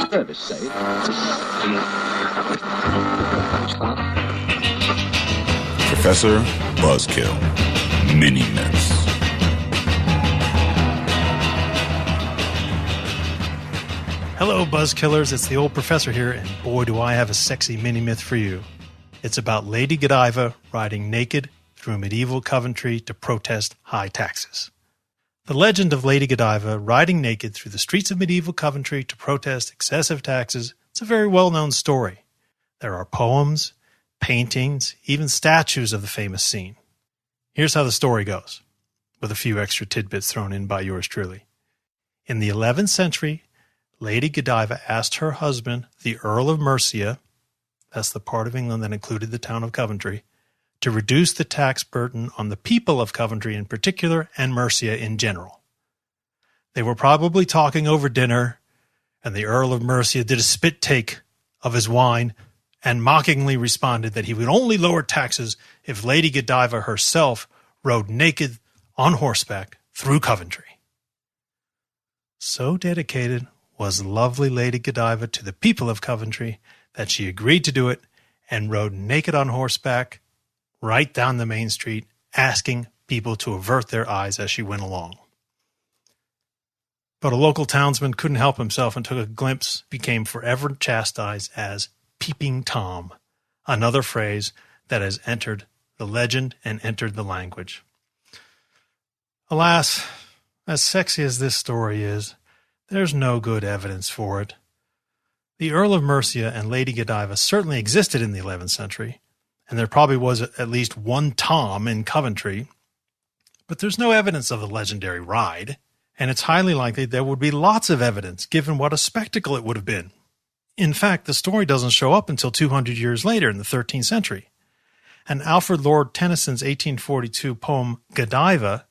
Service saved. Professor Buzzkill. Mini Myths. Hello, Buzzkillers. It's the old professor here, and boy, do I have a sexy mini-myth for you. It's about Lady Godiva riding naked through medieval Coventry to protest high taxes. The legend of Lady Godiva riding naked through the streets of medieval Coventry to protest excessive taxes is a very well-known story. There are poems, paintings, even statues of the famous scene. Here's how the story goes, with a few extra tidbits thrown in by yours truly. In the 11th century, Lady Godiva asked her husband, the Earl of Mercia, that's the part of England that included the town of Coventry, to reduce the tax burden on the people of Coventry in particular and Mercia in general. They were probably talking over dinner, and the Earl of Mercia did a spit take of his wine and mockingly responded that he would only lower taxes if Lady Godiva herself rode naked on horseback through Coventry. So dedicated was lovely Lady Godiva to the people of Coventry that she agreed to do it and rode naked on horseback right down the main street, asking people to avert their eyes as she went along. But a local townsman couldn't help himself and took a glimpse, became forever chastised as Peeping Tom, another phrase that has entered the legend and entered the language. Alas, as sexy as this story is, there's no good evidence for it. The Earl of Mercia and Lady Godiva certainly existed in the 11th century, and there probably was at least one Tom in Coventry, but there's no evidence of the legendary ride, and it's highly likely there would be lots of evidence given what a spectacle it would have been. In fact, the story doesn't show up until 200 years later in the 13th century, and Alfred Lord Tennyson's 1842 poem Godiva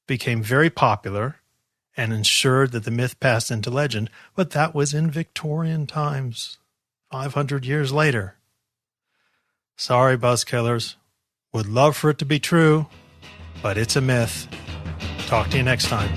became very popular and ensured that the myth passed into legend, but that was in Victorian times, 500 years later. Sorry, Buzzkillers. Would love for it to be true, but it's a myth. Talk to you next time.